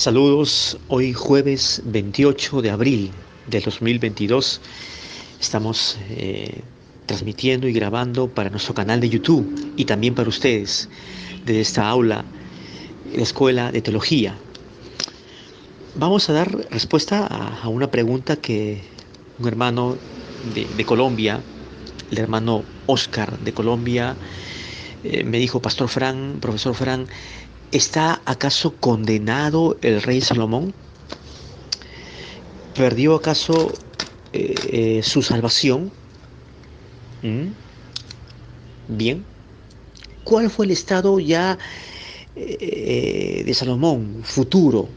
Saludos, hoy jueves 28 de abril del 2022 estamos transmitiendo y grabando para nuestro canal de YouTube y también para ustedes desde esta aula, la Escuela de Teología. Vamos a dar respuesta a una pregunta que un hermano de Colombia, el hermano Oscar de Colombia, me dijo: Pastor Fran, profesor Fran, ¿está acaso condenado el rey Salomón? ¿Perdió acaso su salvación? ¿Mm? Bien. ¿Cuál fue el estado ya de Salomón futuro?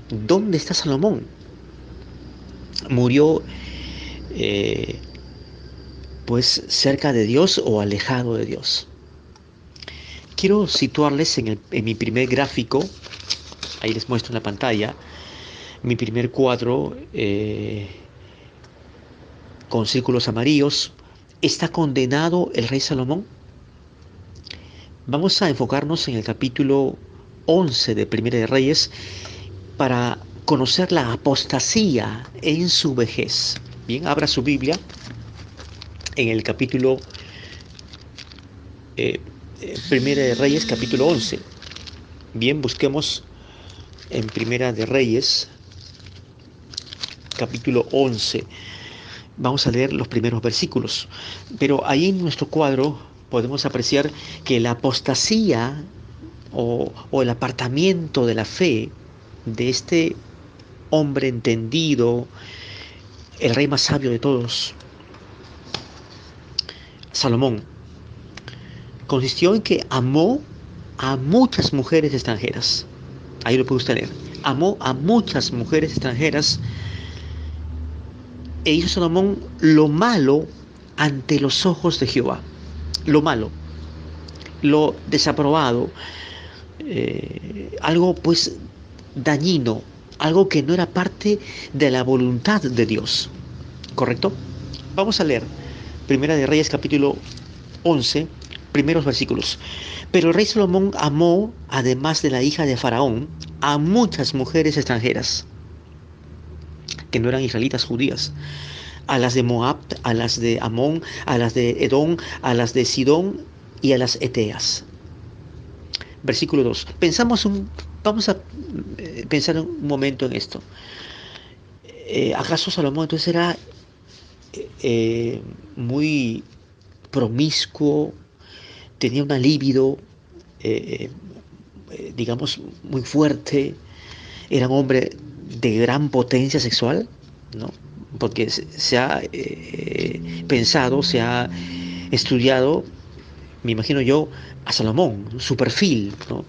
¿Dónde está Salomón? ¿Murió pues cerca de Dios o alejado de Dios? Quiero situarles en mi primer gráfico. Ahí les muestro en la pantalla mi primer cuadro con círculos amarillos. ¿Está condenado el rey Salomón? Vamos a enfocarnos en el capítulo 11 de Primera de Reyes para conocer la apostasía en su vejez. Bien, abra su Biblia en el capítulo Primera de Reyes, capítulo 11. Bien, busquemos en Primera de Reyes, capítulo 11. Vamos a leer los primeros versículos. Pero ahí en nuestro cuadro podemos apreciar que la apostasía o el apartamiento de la fe de este hombre entendido, el rey más sabio de todos, Salomón, consistió en que amó a muchas mujeres extranjeras. Ahí lo puede usted leer. Amó a muchas mujeres extranjeras e hizo Salomón lo malo ante los ojos de Jehová. Lo malo, lo desaprobado, algo pues dañino, algo que no era parte de la voluntad de Dios. ¿Correcto? Vamos a leer Primera de Reyes capítulo 11, primeros versículos. Pero el rey Salomón amó, además de la hija de Faraón, a muchas mujeres extranjeras que no eran israelitas, judías, a las de Moab, a las de Amón, a las de Edom, a las de Sidón y a las Eteas. Versículo 2. Vamos a pensar un momento en esto. ¿Acaso Salomón entonces era muy promiscuo, tenía una libido, digamos, muy fuerte, era un hombre de gran potencia sexual? ¿No? Porque se ha pensado, se ha estudiado, me imagino yo, a Salomón, su perfil, ¿no?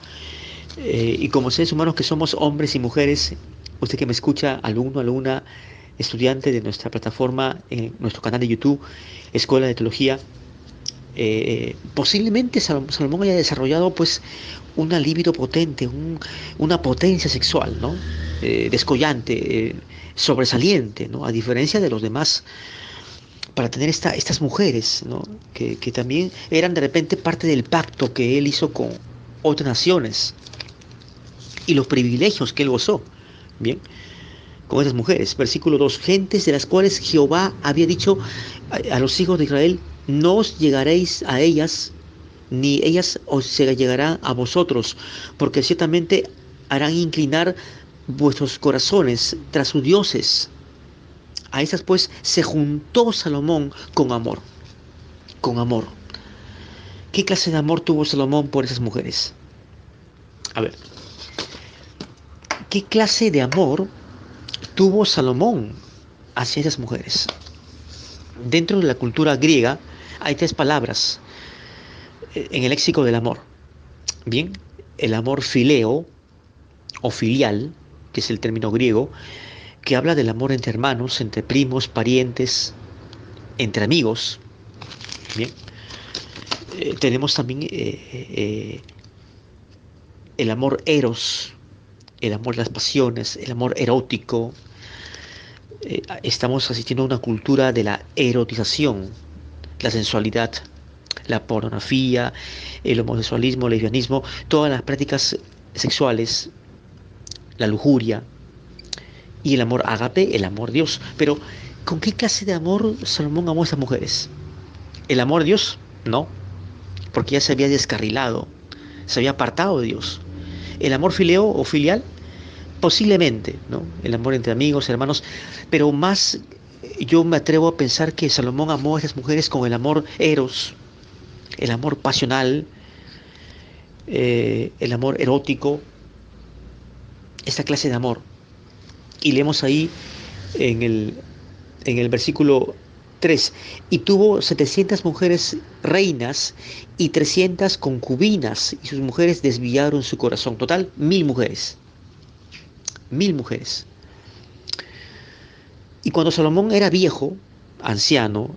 Y como seres humanos que somos hombres y mujeres, usted que me escucha, alumno, alumna, estudiante de nuestra plataforma, en nuestro canal de YouTube, Escuela de Teología, posiblemente Salomón haya desarrollado pues una libido potente, una potencia sexual, ¿no? Descollante, sobresaliente, ¿no? A diferencia de los demás, para tener estas mujeres, ¿no? Que también eran de repente parte del pacto que él hizo con otras naciones y los privilegios que él gozó, bien, con esas mujeres. Versículo 2: gentes de las cuales Jehová había dicho a los hijos de Israel: no os llegaréis a ellas, ni ellas os se llegarán a vosotros, porque ciertamente harán inclinar vuestros corazones tras sus dioses. A esas pues se juntó Salomón con amor. Con amor. ¿Qué clase de amor tuvo Salomón por esas mujeres? A ver, ¿qué clase de amor tuvo Salomón hacia esas mujeres? Dentro de la cultura griega hay tres palabras en el léxico del amor. Bien, el amor fileo o filial, que es el término griego, que habla del amor entre hermanos, entre primos, parientes, entre amigos. Bien, tenemos también el amor eros, el amor de las pasiones, el amor erótico. Estamos asistiendo a una cultura de la erotización, la sensualidad, la pornografía, el homosexualismo, el lesbianismo, todas las prácticas sexuales la lujuria, y el amor ágape, el amor Dios. Pero, ¿con qué clase de amor Salomón amó a esas mujeres? ¿El amor a Dios? No, porque ya se había descarrilado, se había apartado de Dios. ¿El amor fileo o filial? Posiblemente, ¿no? El amor entre amigos, hermanos, pero más yo me atrevo a pensar que Salomón amó a esas mujeres con el amor eros, el amor pasional, el amor erótico, esta clase de amor. Y leemos ahí en el versículo 3: y tuvo 700 mujeres reinas y 300 concubinas, y sus mujeres desviaron su corazón. Total, 1000 mujeres. 1000 mujeres. Y cuando Salomón era viejo, anciano,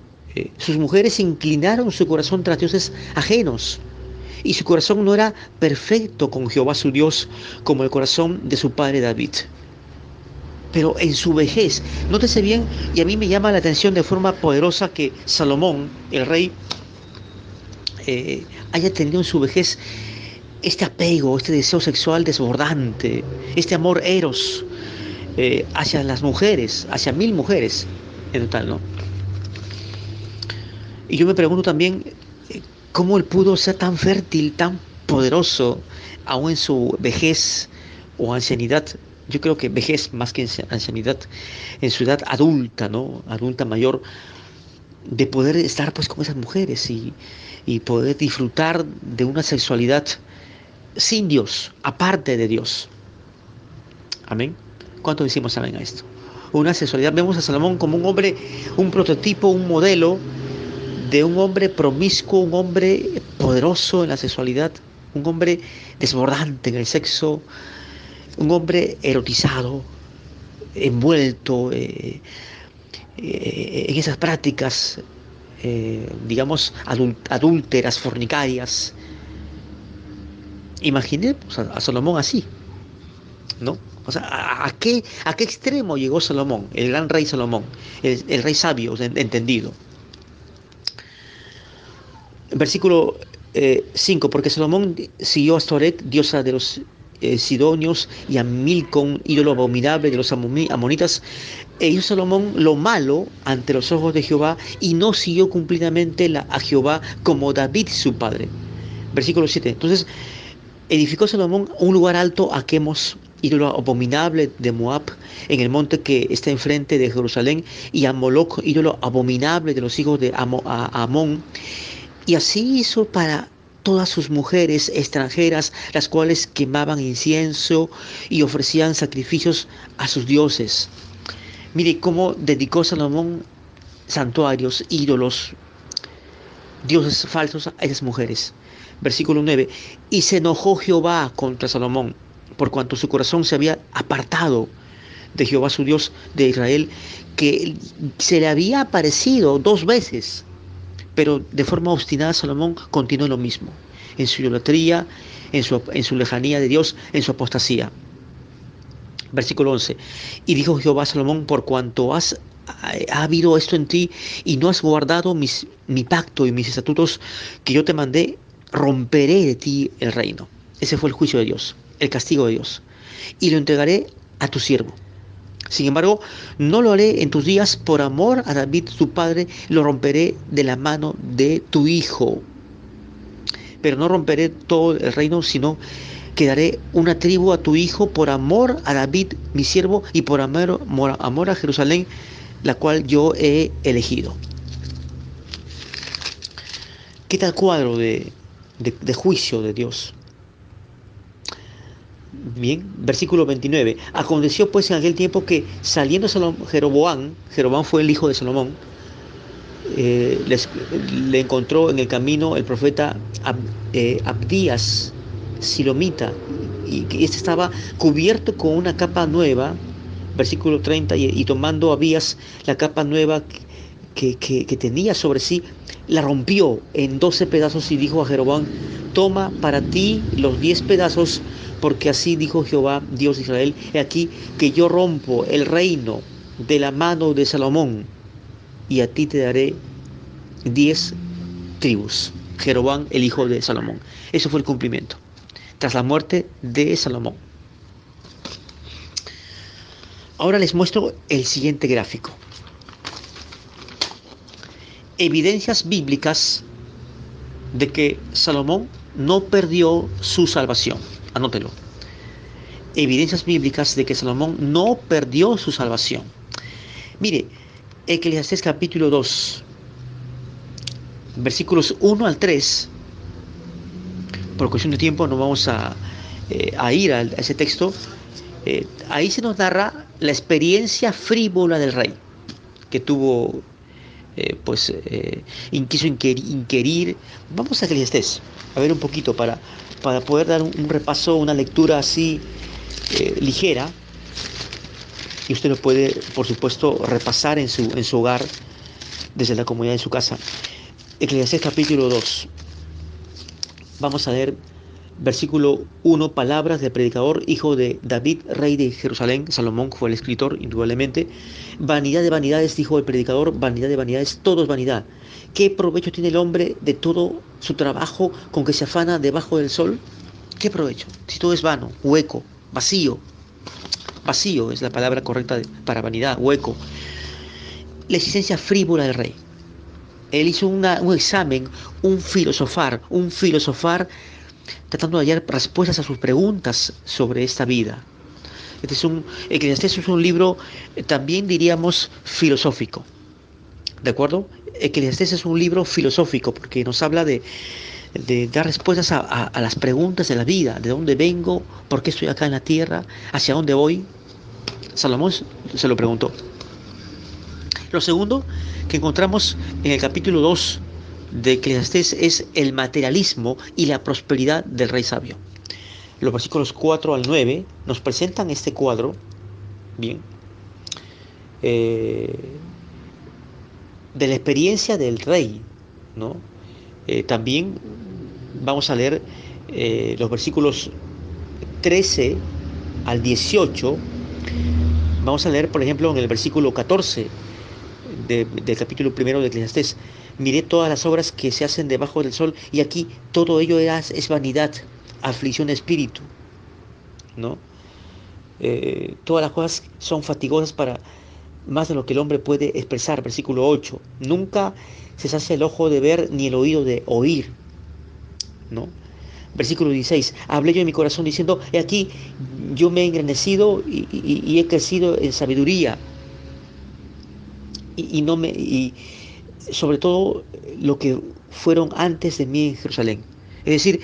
sus mujeres inclinaron su corazón tras dioses ajenos. Y su corazón no era perfecto con Jehová su Dios como el corazón de su padre David. Pero en su vejez, nótese bien, y a mí me llama la atención de forma poderosa que Salomón, el rey, haya tenido en su vejez este apego, este deseo sexual desbordante, este amor eros hacia las mujeres, hacia 1000 mujeres en total, ¿no? Y yo me pregunto también cómo él pudo ser tan fértil, tan poderoso, aún en su vejez o ancianidad. Yo creo que vejez más que ancianidad, en su edad adulta, ¿no? Adulta mayor, de poder estar pues con esas mujeres y poder disfrutar de una sexualidad sin Dios, aparte de Dios. Amén. ¿Cuánto decimos amén a esto? Una sexualidad, vemos a Salomón como un hombre, un prototipo, un modelo de un hombre promiscuo, un hombre poderoso en la sexualidad, un hombre desbordante en el sexo, un hombre erotizado, envuelto en esas prácticas, digamos, adúlteras, fornicarias. Imaginemos a Salomón así, ¿no? O sea, ¿a qué extremo llegó Salomón, el gran rey Salomón, el rey sabio, entendido? Versículo 5: porque Salomón siguió a Astoret, diosa de los sidonios, y a Milcom, ídolo abominable de los amonitas. E hizo Salomón lo malo ante los ojos de Jehová, y no siguió cumplidamente a Jehová como David su padre. Versículo 7: entonces edificó Salomón un lugar alto a Quemos, ídolo abominable de Moab, en el monte que está enfrente de Jerusalén, y a Moloc, ídolo abominable de los hijos de Amón. Y así hizo para todas sus mujeres extranjeras, las cuales quemaban incienso y ofrecían sacrificios a sus dioses. Mire cómo dedicó Salomón santuarios, ídolos, dioses falsos a esas mujeres. Versículo 9: y se enojó Jehová contra Salomón, por cuanto su corazón se había apartado de Jehová su Dios de Israel, que se le había aparecido 2 veces. Pero de forma obstinada Salomón continuó lo mismo, en su idolatría, en su lejanía de Dios, en su apostasía. Versículo 11: y dijo Jehová a Salomón, por cuanto ha habido esto en ti, y no has guardado mi pacto y mis estatutos que yo te mandé, romperé de ti el reino. Ese fue el juicio de Dios, el castigo de Dios, y lo entregaré a tu siervo. Sin embargo, no lo haré en tus días por amor a David tu padre, lo romperé de la mano de tu hijo. Pero no romperé todo el reino, sino que daré una tribu a tu hijo por amor a David mi siervo, y por amor a Jerusalén, la cual yo he elegido. ¿Qué tal cuadro de juicio de Dios? Bien, versículo 29. Aconteció pues en aquel tiempo que saliendo Jeroboam fue el hijo de Salomón, le encontró en el camino el profeta Abdías, Silomita, y este estaba cubierto con una capa nueva, versículo 30, y tomando Abías la capa nueva que tenía sobre sí, la rompió en 12 pedazos y dijo a Jeroboam: toma para ti los 10 pedazos, porque así dijo Jehová, Dios de Israel: he aquí que yo rompo el reino de la mano de Salomón, y a ti te daré 10 tribus. Jeroboam, el hijo de Salomón. Eso fue el cumplimiento tras la muerte de Salomón. Ahora les muestro el siguiente gráfico. Evidencias bíblicas de que Salomón no perdió su salvación. Anótelo. Evidencias bíblicas de que Salomón no perdió su salvación. Mire, Eclesiastés capítulo 2, versículos 1 al 3. Por cuestión de tiempo no vamos a ir a ese texto. Ahí se nos narra la experiencia frívola del rey, que tuvo, quiso inquirir. Vamos a Eclesiastés, a ver un poquito, para poder dar un repaso, una lectura así ligera, y usted lo puede, por supuesto, repasar en su hogar, desde la comodidad de su casa. Eclesiastés capítulo 2. Vamos a leer versículo 1, palabras del predicador, hijo de David, rey de Jerusalén. Salomón fue el escritor, indudablemente. Vanidad de vanidades, dijo el predicador, vanidad de vanidades, todo es vanidad. ¿Qué provecho tiene el hombre de todo su trabajo con que se afana debajo del sol? ¿Qué provecho? Si todo es vano, hueco, vacío. Vacío es la palabra correcta para vanidad, hueco. La existencia frívola del rey. Él hizo un examen, un filosofar tratando de hallar respuestas a sus preguntas sobre esta vida. Eclesiastés es un libro, también diríamos, filosófico. ¿De acuerdo? Eclesiastés es un libro filosófico porque nos habla de dar respuestas a las preguntas de la vida. ¿De dónde vengo? ¿Por qué estoy acá en la tierra? ¿Hacia dónde voy? Salomón se lo preguntó. Lo segundo que encontramos en el capítulo 2 de Eclesiastés es el materialismo y la prosperidad del rey sabio. Los versículos 4 al 9 nos presentan este cuadro, bien, de la experiencia del rey, ¿no? También vamos a leer los versículos 13 al 18. Vamos a leer, por ejemplo, en el versículo 14 del capítulo primero de Eclesiastés: miré todas las obras que se hacen debajo del sol, y aquí todo ello es vanidad, aflicción de espíritu, ¿no? Todas las cosas son fatigosas para más de lo que el hombre puede expresar. Versículo 8: nunca se sacia el ojo de ver, ni el oído de oír, ¿no? Versículo 16: hablé yo en mi corazón diciendo, he aquí, yo me he engrandecido y he crecido en sabiduría, y sobre todo lo que fueron antes de mí en Jerusalén. Es decir,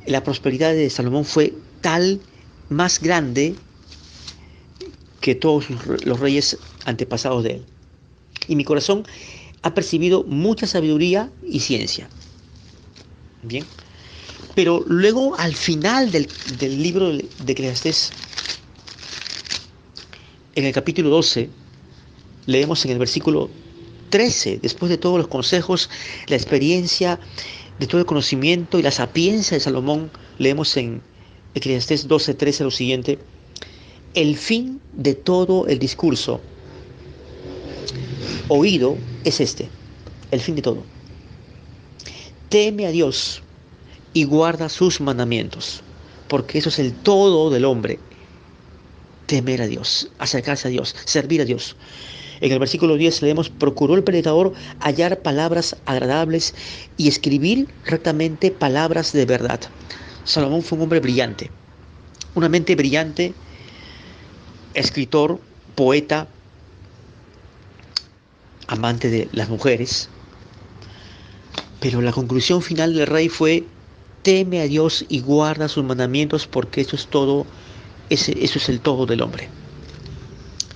la prosperidad de Salomón fue tal, más grande que todos los reyes antepasados de él. Y mi corazón ha percibido mucha sabiduría y ciencia. Bien. Pero luego, al final del libro de Eclesiastés, en el capítulo 12, leemos en el versículo 13, después de todos los consejos, la experiencia, de todo el conocimiento y la sapiencia de Salomón, leemos en Eclesiastés 12:13 lo siguiente: el fin de todo el discurso oído es este, el fin de todo. Teme a Dios y guarda sus mandamientos, porque eso es el todo del hombre. Temer a Dios, acercarse a Dios, servir a Dios. En el versículo 10 leemos: procuró el predicador hallar palabras agradables y escribir rectamente palabras de verdad. Salomón fue un hombre brillante, una mente brillante, escritor, poeta, amante de las mujeres. Pero la conclusión final del rey fue: teme a Dios y guarda sus mandamientos, porque eso es todo, eso es el todo del hombre.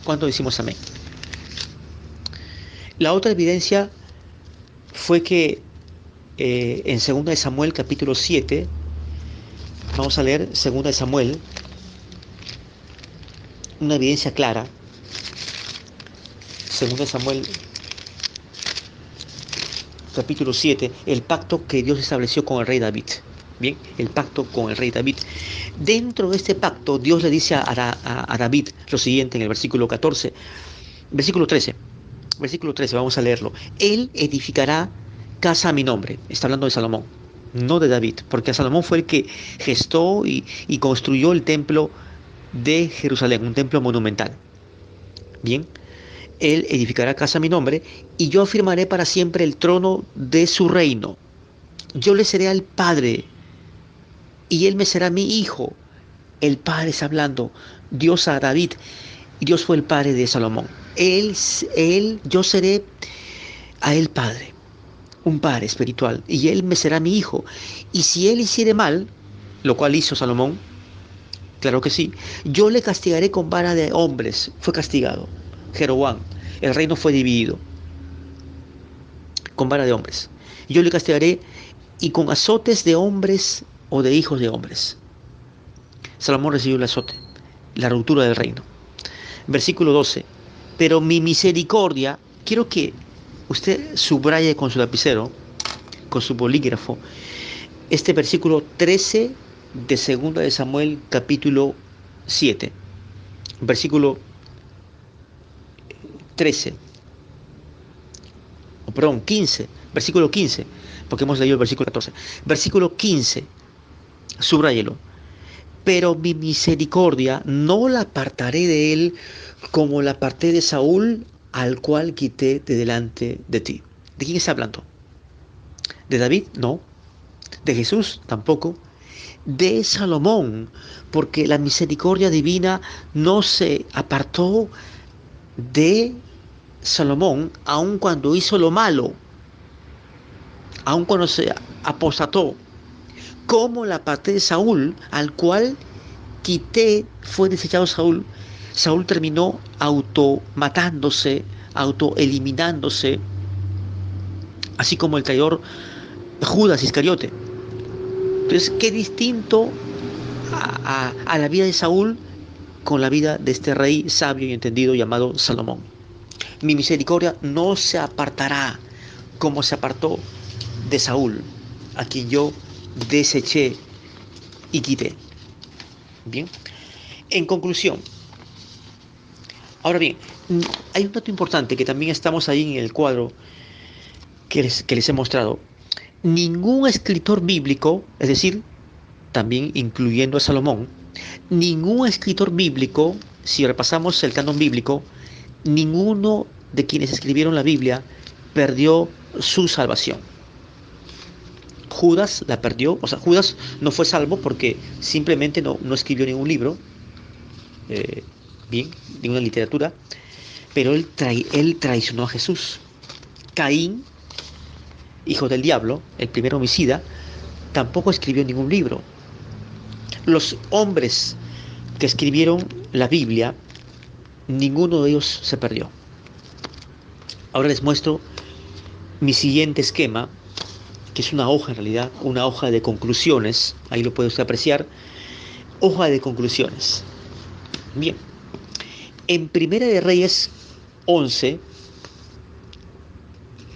¿Cuánto decimos amén? La otra evidencia fue que en 2 de Samuel capítulo 7, vamos a leer 2 de Samuel, una evidencia clara. 2 de Samuel capítulo 7, el pacto que Dios estableció con el rey David. Bien, el pacto con el rey David. Dentro de este pacto, Dios le dice a David lo siguiente en el versículo 14, versículo 13, vamos a leerlo: él edificará casa a mi nombre. Está hablando de Salomón, no de David, porque Salomón fue el que gestó y construyó el templo de Jerusalén, un templo monumental. Bien, él edificará casa a mi nombre, y yo afirmaré para siempre el trono de su reino. Yo le seré al Padre, y él me será mi hijo. El Padre está hablando, Dios a David, y Dios fue el Padre de Salomón. Yo seré a él Padre, un Padre espiritual, y él me será mi hijo. Y si él hiciere mal, lo cual hizo Salomón, claro que sí, yo le castigaré con vara de hombres. Fue castigado Jeroboam, el reino fue dividido con vara de hombres. Yo le castigaré y con azotes de hombres o de hijos de hombres. Salomón recibió el azote, la ruptura del reino. Versículo 12. Pero mi misericordia, quiero que usted subraye con su lapicero, con su bolígrafo, este versículo 13 de 2 de Samuel capítulo 7. Versículo 13. Perdón, 15. Versículo 15, porque hemos leído el versículo 14. Versículo 15. Subráyelo. Pero mi misericordia no la apartaré de él como la aparté de Saúl, al cual quité de delante de ti. ¿De quién está hablando? ¿De David? No. ¿De Jesús? Tampoco. De Salomón, porque la misericordia divina no se apartó de Salomón, aun cuando hizo lo malo, aun cuando se apostató, como la parte de Saúl, al cual quité, fue desechado Saúl. Saúl terminó automatándose, autoeliminándose, así como el traidor Judas Iscariote. Entonces, qué distinto a la vida de Saúl con la vida de este rey sabio y entendido llamado Salomón. Mi misericordia no se apartará como se apartó de Saúl, a quien yo deseché y quité. Bien, en conclusión, ahora bien, hay un dato importante que también estamos ahí en el cuadro que les he mostrado. Ningún escritor bíblico, es decir, también incluyendo a Salomón, ningún escritor bíblico, si repasamos el canon bíblico, ninguno de quienes escribieron la Biblia perdió su salvación. Judas la perdió, o sea, Judas no fue salvo porque simplemente no escribió ningún libro, bien, ninguna literatura, pero él traicionó a Jesús. Caín, hijo del diablo, el primer homicida, tampoco escribió ningún libro. Los hombres que escribieron la Biblia, ninguno de ellos se perdió. Ahora les muestro mi siguiente esquema, que es una hoja en realidad, una hoja de conclusiones. Ahí lo puede usted apreciar. Hoja de conclusiones. Bien. En Primera de Reyes 11,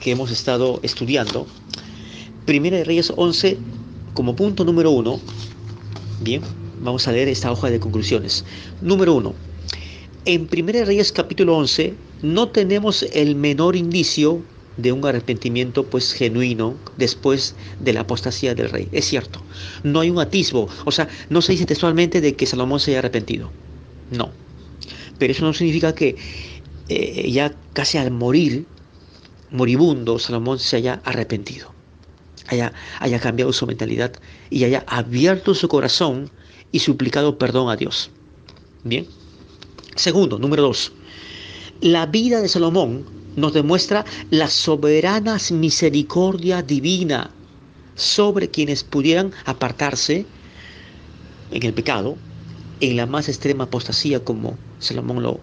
que hemos estado estudiando, Primera de Reyes 11, como punto número 1, bien, vamos a leer esta hoja de conclusiones. Número 1. En Primera de Reyes capítulo 11 no tenemos el menor indicio de un arrepentimiento pues genuino después de la apostasía del rey. Es cierto, no hay un atisbo, o sea, no se dice textualmente de que Salomón se haya arrepentido. No, pero eso no significa que ya casi al morir, moribundo, Salomón se haya arrepentido, haya cambiado su mentalidad y haya abierto su corazón y suplicado perdón a Dios. Bien. Segundo, número 2. La vida de Salomón nos demuestra la soberana misericordia divina sobre quienes pudieran apartarse en el pecado, en la más extrema apostasía, como Salomón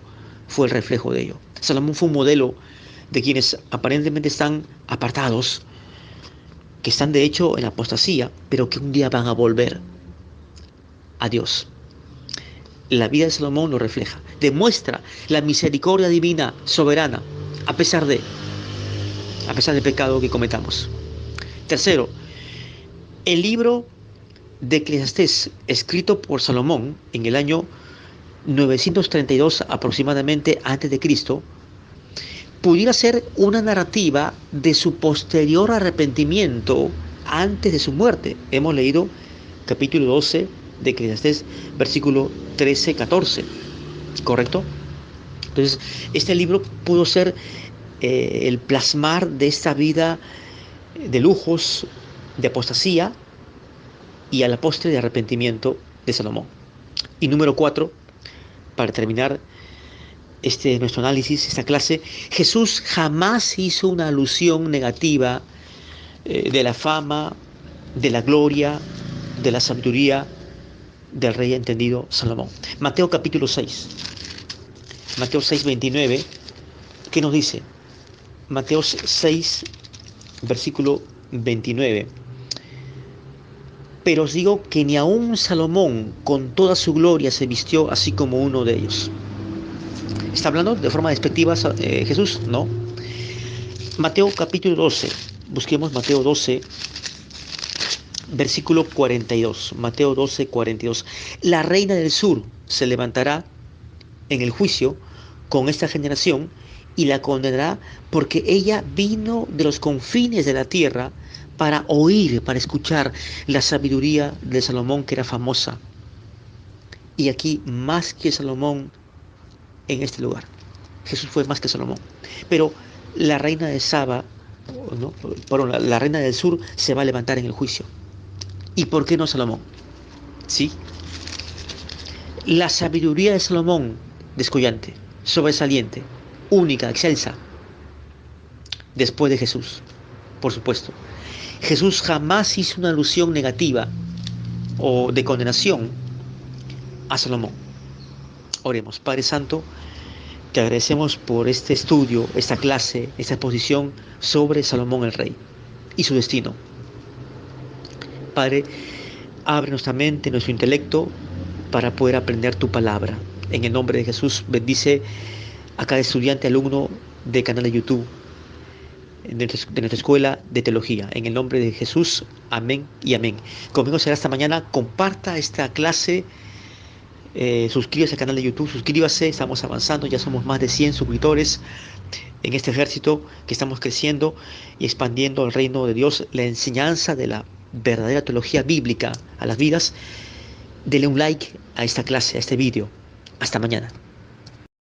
fue el reflejo de ello. Salomón fue un modelo de quienes aparentemente están apartados, que están de hecho en apostasía, pero que un día van a volver a Dios. La vida de Salomón lo refleja, demuestra la misericordia divina soberana, a pesar del pecado que cometamos. Tercero, el libro de Eclesiastés, escrito por Salomón en el año 932 aproximadamente antes de Cristo, pudiera ser una narrativa de su posterior arrepentimiento antes de su muerte. Hemos leído capítulo 12 de Eclesiastés, versículo 13-14, ¿correcto? Entonces, este libro pudo ser el plasmar de esta vida de lujos, de apostasía y a la postre de arrepentimiento de Salomón. Y número 4, para terminar nuestro análisis, esta clase, Jesús jamás hizo una alusión negativa de la fama, de la gloria, de la sabiduría del rey entendido Salomón. Mateo capítulo 6, Mateo 6:29, ¿qué nos dice? Mateo 6, versículo 29. Pero os digo que ni aun Salomón con toda su gloria se vistió así como uno de ellos. ¿Está hablando de forma despectiva Jesús? No. Mateo capítulo 12. Busquemos Mateo 12, versículo 42. Mateo 12, 42. La reina del sur se levantará en el juicio con esta generación y la condenará, porque ella vino de los confines de la tierra para oír, para escuchar la sabiduría de Salomón, que era famosa. Y aquí, más que Salomón en este lugar. Jesús fue más que Salomón. Pero la reina de Saba, ¿no? Perdón, la reina del sur se va a levantar en el juicio. ¿Y por qué no Salomón? ¿Sí? La sabiduría de Salomón, descollante, sobresaliente, única, excelsa, después de Jesús, por supuesto. Jesús jamás hizo una alusión negativa o de condenación a Salomón. Oremos. Padre Santo, te agradecemos por este estudio, esta clase, esta exposición sobre Salomón el Rey y su destino. Padre, abre nuestra mente, nuestro intelecto, para poder aprender tu palabra. En el nombre de Jesús, bendice a cada estudiante, alumno de canal de YouTube, de nuestra escuela de teología. En el nombre de Jesús, amén y amén. Conmigo será esta mañana. Comparta esta clase. Suscríbase al canal de YouTube, suscríbase, estamos avanzando, ya somos más de 100 suscriptores en este ejército que estamos creciendo y expandiendo el reino de Dios, la enseñanza de la verdadera teología bíblica a las vidas. Dele un like a esta clase, a este vídeo. Hasta mañana.